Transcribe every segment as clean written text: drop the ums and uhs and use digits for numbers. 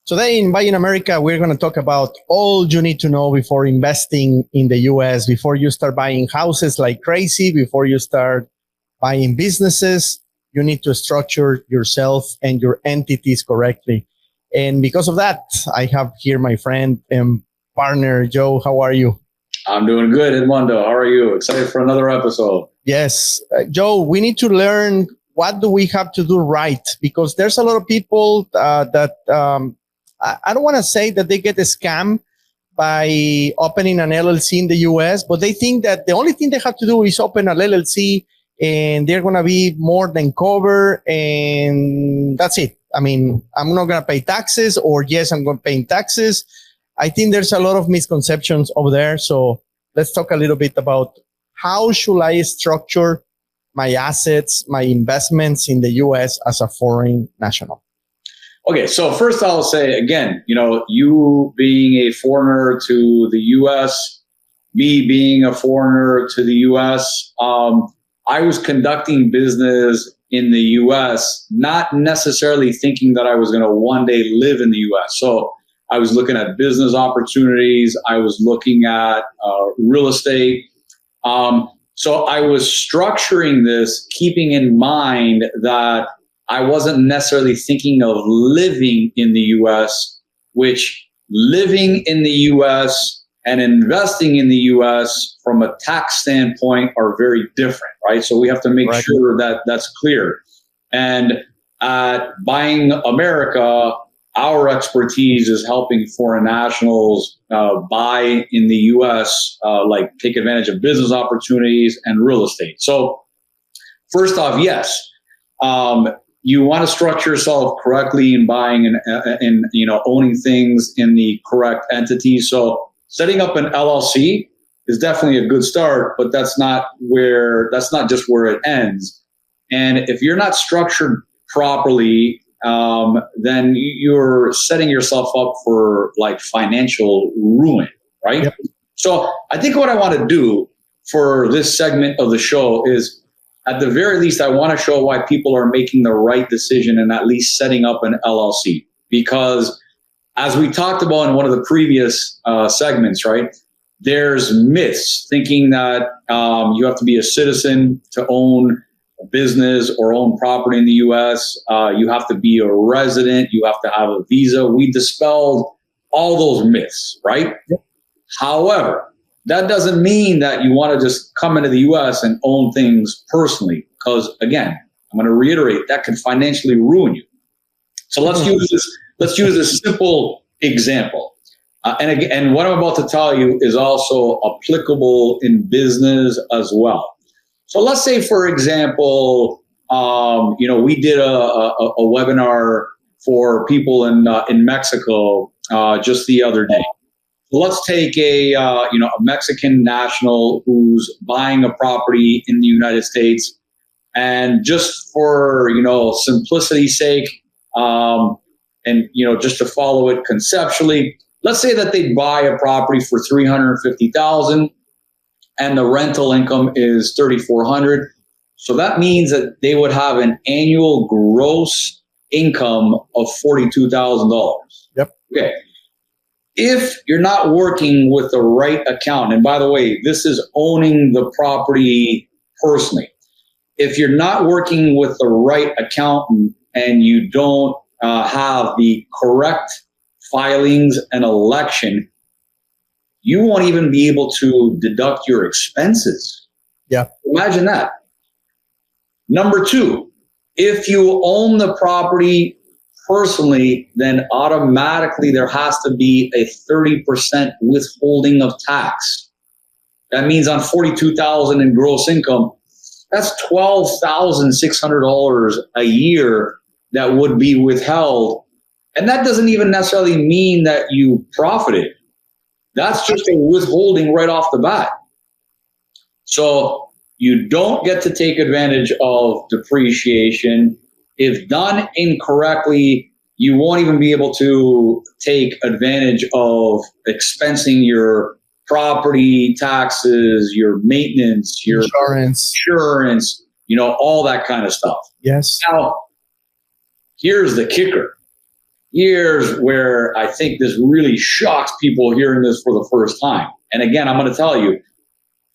Today in Buy in America, we're going to talk about all you need to know before investing in the US, before you start buying houses like crazy, before you start buying businesses. You need to structure yourself and your entities correctly. And because of that, I have here my friend and partner, Joe. How are you? I'm doing good, Edmundo. How are you? Excited for another episode. Yes. Joe, we need to learn what do we have to do right, because there's a lot of people that I don't want to say that they get scammed by opening an LLC in the US, but they think that the only thing they have to do is open an LLC and they're going to be more than covered, and that's it. I mean, I'm not going to pay taxes, or yes, I'm going to pay taxes. I think there's a lot of misconceptions over there. So let's talk a little bit about how should I structure my assets, my investments in the US as a foreign national. Okay, so first I'll say again, you being a foreigner to the US, me being a foreigner to the US, I was conducting business in the US, not necessarily thinking that I was going to one day live in the US. So I was looking at business opportunities. I was looking at real estate. So I was structuring this, keeping in mind that I wasn't necessarily thinking of living in the US, which living in the US and investing in the US from a tax standpoint are very different, right? So we have to make sure that that's clear. And at Buying America, our expertise is helping foreign nationals buy in the US, like take advantage of business opportunities and real estate. So first off, yes, you want to structure yourself correctly in buying and owning things in the correct entity. So setting up an LLC is definitely a good start, but that's not just where it ends. And if you're not structured properly, then you're setting yourself up for like financial ruin, right? Yep. So I think what I want to do for this segment of the show is, at the very least, I want to show why people are making the right decision and at least setting up an LLC. Because as we talked about in one of the previous segments, right, there's myths thinking that you have to be a citizen to own a business or own property in the U.S. You have to be a resident. You have to have a visa. We dispelled all those myths, right? Yep. However, that doesn't mean that you want to just come into the U.S. and own things personally, because again, I'm going to reiterate, that can financially ruin you. So let's use this simple example. And what I'm about to tell you is also applicable in business as well. So let's say, for example, we did a webinar for people in Mexico just the other day. Let's take a Mexican national who's buying a property in the United States, and just for simplicity's sake, and just to follow it conceptually, let's say that they buy a property for $350,000, and the rental income is $3,400. So that means that they would have an annual gross income of $42,000. Yep. Okay. If you're not working with the right accountant, and by the way, this is owning the property personally. If you're not working with the right accountant and you don't have the correct filings and election, you won't even be able to deduct your expenses. Yeah. Imagine that. Number two, if you own the property personally, then automatically there has to be a 30% withholding of tax. That means on $42,000 in gross income, that's $12,600 a year that would be withheld. And that doesn't even necessarily mean that you profited. That's just a withholding right off the bat. So you don't get to take advantage of depreciation. If done incorrectly, you won't even be able to take advantage of expensing your property taxes, your maintenance, your insurance, all that kind of stuff. Yes. Now, here's the kicker. here's where I think this really shocks people hearing this for the first time. And again, I'm going to tell you,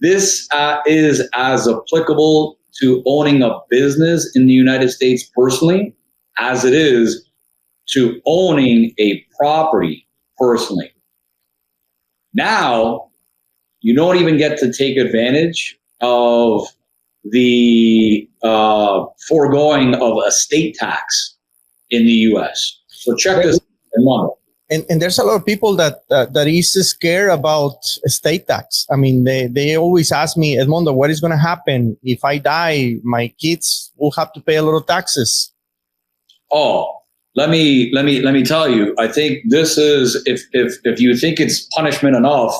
this is as applicable to owning a business in the United States personally as it is to owning a property personally. Now, you don't even get to take advantage of the foregoing of estate tax in the U.S. So check this out. And there's a lot of people that is scared about estate tax. I mean, they always ask me, Edmundo, what is going to happen if I die? My kids will have to pay a lot of taxes. Oh, let me tell you. I think this is if you think it's punishment enough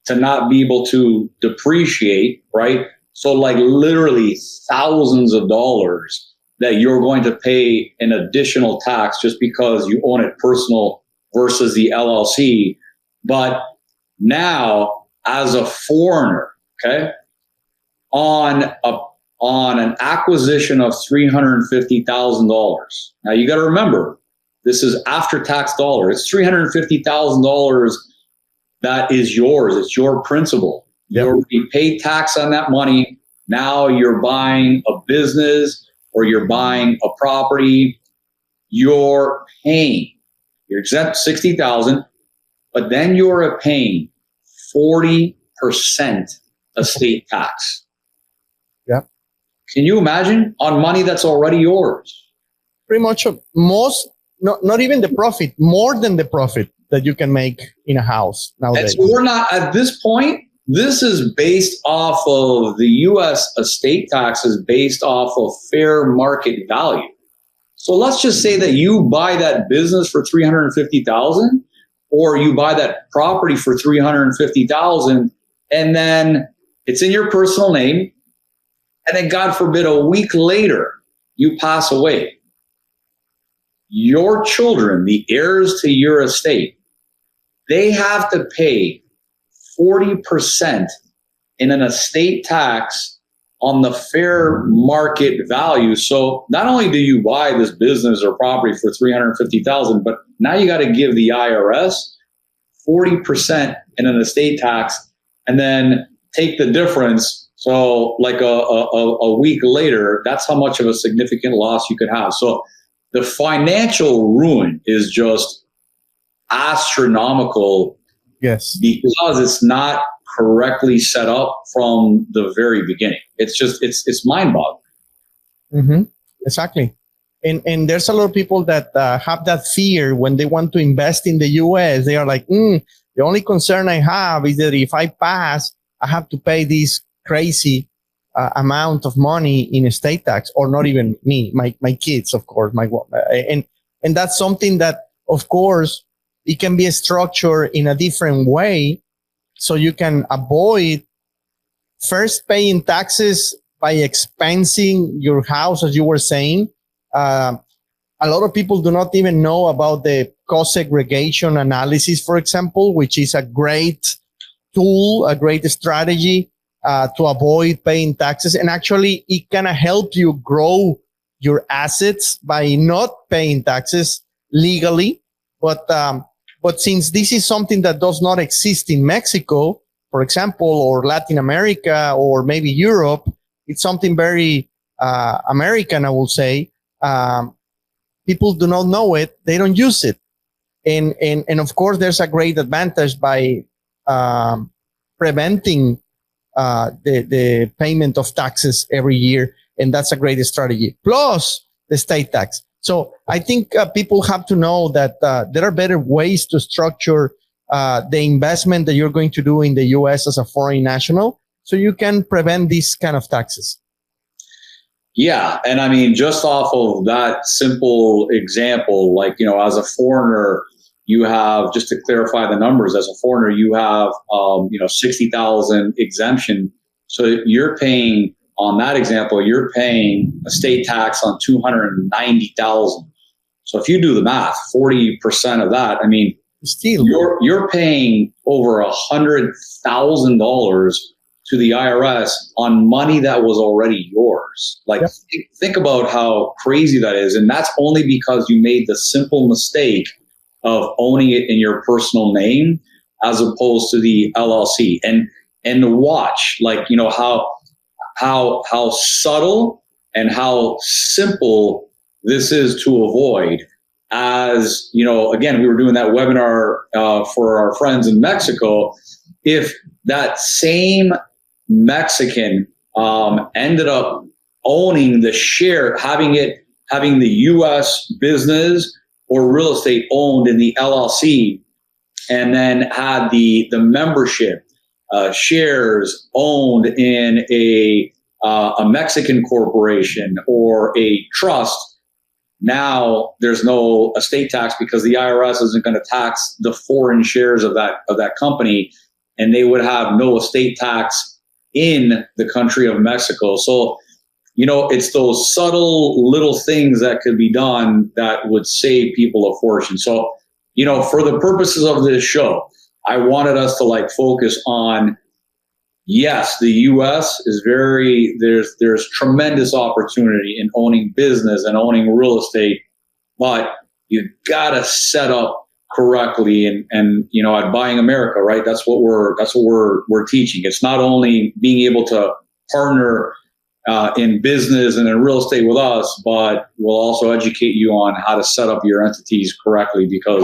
to not be able to depreciate, right? So like literally thousands of dollars that you're going to pay an additional tax just because you own it personal versus the LLC. But now as a foreigner, okay, on an acquisition of $350,000. Now you got to remember, this is after tax dollar. It's $350,000 that is yours. It's your principal. Yep. You pay tax on that money. Now you're buying a business or you're buying a property. You're paying. You're exempt $60,000, but then you're paying 40% estate tax. Yeah. Can you imagine on money that's already yours? Pretty much not even the profit, more than the profit that you can make in a house nowadays. And so we're not at this point. This is based off of the U.S. estate taxes based off of fair market value. So let's just say that you buy that business for $350,000, or you buy that property for $350,000, and then it's in your personal name, and then God forbid a week later you pass away. Your children, the heirs to your estate, they have to pay 40% in an estate tax on the fair market value. So not only do you buy this business or property for $350,000, but now you got to give the IRS 40% in an estate tax, and then take the difference. So like a week later, that's how much of a significant loss you could have. So the financial ruin is just astronomical. Yes. Because it's not correctly set up from the very beginning. It's just, it's mind-boggling. Mm-hmm. Exactly. And there's a lot of people that have that fear when they want to invest in the U.S. They are like, the only concern I have is that if I pass, I have to pay this crazy amount of money in estate tax, or not even me, my kids, of course, and that's something that, of course, it can be structured in a different way, so you can avoid first paying taxes by expensing your house, as you were saying. A lot of people do not even know about the cost segregation analysis, for example, which is a great tool, a great strategy to avoid paying taxes. And actually, it can help you grow your assets by not paying taxes legally. But since this is something that does not exist in Mexico, for example, or Latin America, or maybe Europe, it's something very American, I will say. People do not know it. They don't use it. And of course, there's a great advantage by preventing the payment of taxes every year. And that's a great strategy. Plus the state tax. So I think people have to know that there are better ways to structure the investment that you're going to do in the U.S. as a foreign national, so you can prevent these kind of taxes. Yeah. And I mean, just off of that simple example, like, as a foreigner, you have, just to clarify the numbers, as a foreigner, you have, 60,000 exemption. So you're paying, on that example, you're paying a state tax on 290,000. So if you do the math, 40% of that, I mean, still you're paying over $100,000 to the IRS on money that was already yours. Like, think about how crazy that is. And that's only because you made the simple mistake of owning it in your personal name as opposed to the LLC. And to watch, like, how subtle and how simple this is to avoid. As again, we were doing that webinar for our friends in Mexico. If that same Mexican ended up owning the share, having the U.S. business or real estate owned in the LLC, and then had the membership shares owned in a Mexican corporation or a trust, now there's no estate tax because the IRS isn't going to tax the foreign shares of that company, and they would have no estate tax in the country of Mexico. So, it's those subtle little things that could be done that would save people a fortune. So, for the purposes of this show, I wanted us to focus on, yes, the U.S. is there's tremendous opportunity in owning business and owning real estate, but you gotta set up correctly and at Buying America, right? That's what we're teaching. It's not only being able to partner in business and in real estate with us, but we'll also educate you on how to set up your entities correctly, because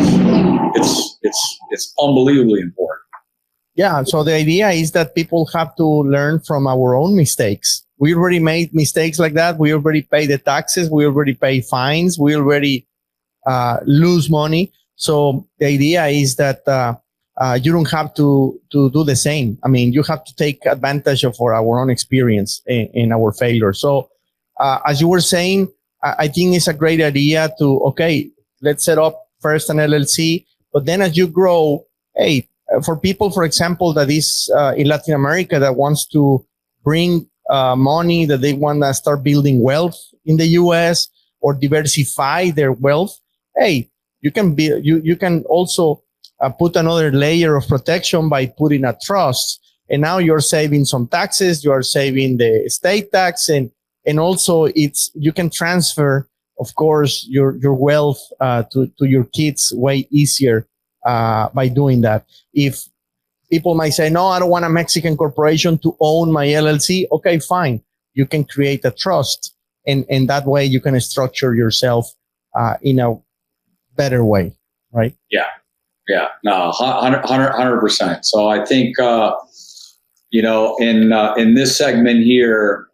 it's unbelievably important. Yeah. So the idea is that people have to learn from our own mistakes. We already made mistakes like that. We already pay the taxes. We already pay fines. We already lose money. So the idea is that you don't have to do the same. I mean, you have to take advantage of our own experience in our failure. So as you were saying, I think it's a great idea to, let's set up first an LLC, but then as you grow, for people, for example, that is in Latin America that wants to bring money, that they want to start building wealth in the U.S. or diversify their wealth, you can also put another layer of protection by putting a trust. And now you're saving some taxes, you are saving the estate tax, and also you can transfer, of course, your wealth to your kids way easier by doing that. If people might say, no, I don't want a Mexican corporation to own my LLC. Okay, fine. You can create a trust, and that way you can structure yourself in a better way, right? Yeah. No, 100%. So I think, in this segment here,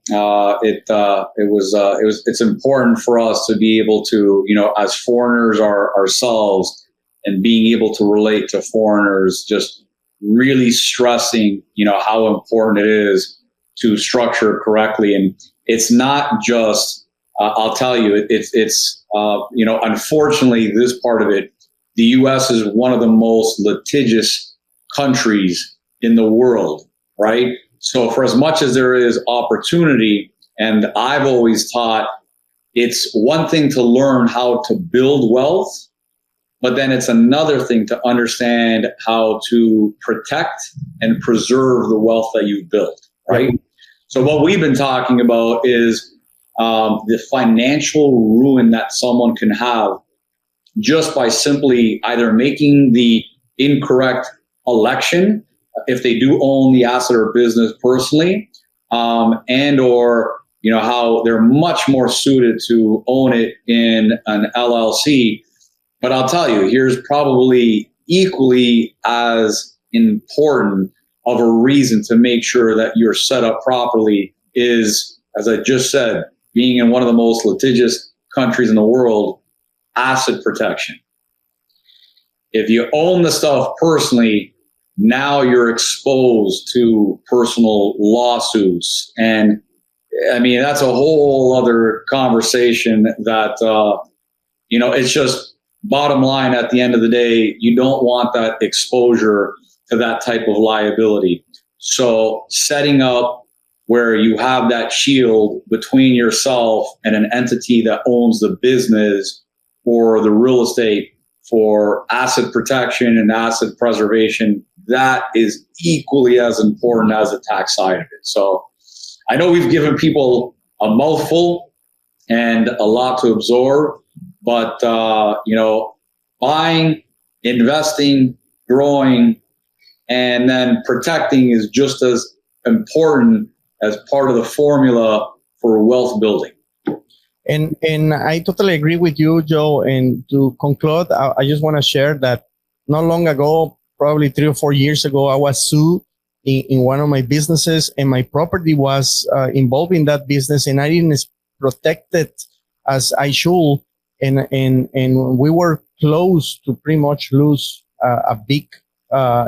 it's important for us to be able to, as foreigners ourselves, and being able to relate to foreigners, just really stressing, how important it is to structure correctly. And it's not just, I'll tell you, it's unfortunately, this part of it, the U.S. is one of the most litigious countries in the world, right? So for as much as there is opportunity, and I've always taught, it's one thing to learn how to build wealth, but then it's another thing to understand how to protect and preserve the wealth that you've built, right? So what we've been talking about is the financial ruin that someone can have just by simply either making the incorrect election, if they do own the asset or business personally, and or how they're much more suited to own it in an LLC. But I'll tell you, here's probably equally as important of a reason to make sure that you're set up properly is, as I just said, being in one of the most litigious countries in the world, asset protection. If you own the stuff personally, now you're exposed to personal lawsuits. And I mean, that's a whole other conversation that, it's just bottom line at the end of the day, you don't want that exposure to that type of liability. So setting up where you have that shield between yourself and an entity that owns the business or the real estate for asset protection and asset preservation, that is equally as important as the tax side of it. So I know we've given people a mouthful and a lot to absorb, but, buying investing, growing, and then protecting is just as important as part of the formula for wealth building. And I totally agree with you, Joe. And to conclude, I just want to share that not long ago, probably 3 or 4 years ago, I was sued in one of my businesses, and my property was involved in that business, and I didn't protect it as I should, and we were close to pretty much lose a big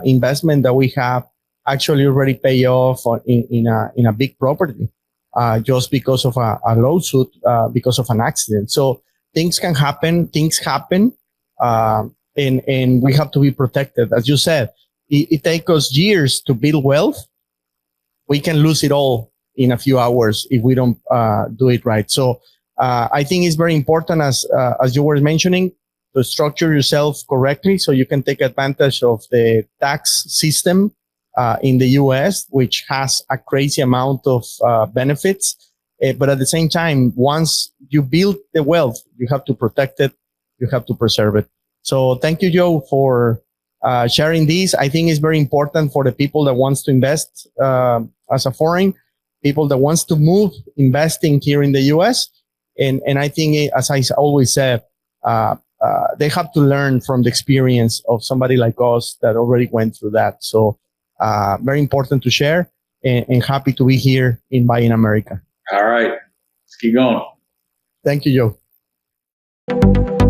investment that we have actually already pay off in a big property. Just because of a lawsuit, because of an accident. So things can happen, and we have to be protected. As you said, it takes us years to build wealth. We can lose it all in a few hours if we don't do it right. So I think it's very important, as you were mentioning, to structure yourself correctly so you can take advantage of the tax system in the US, which has a crazy amount of benefits. But at the same time, once you build the wealth, you have to protect it. You have to preserve it. So thank you, Joe, for sharing this. I think it's very important for the people that wants to invest as a foreign, people that wants to move investing here in the US. And I think, as I always said, they have to learn from the experience of somebody like us that already went through that. So very important to share, and happy to be here in Buy in America. All right. Let's keep going. Thank you, Joe.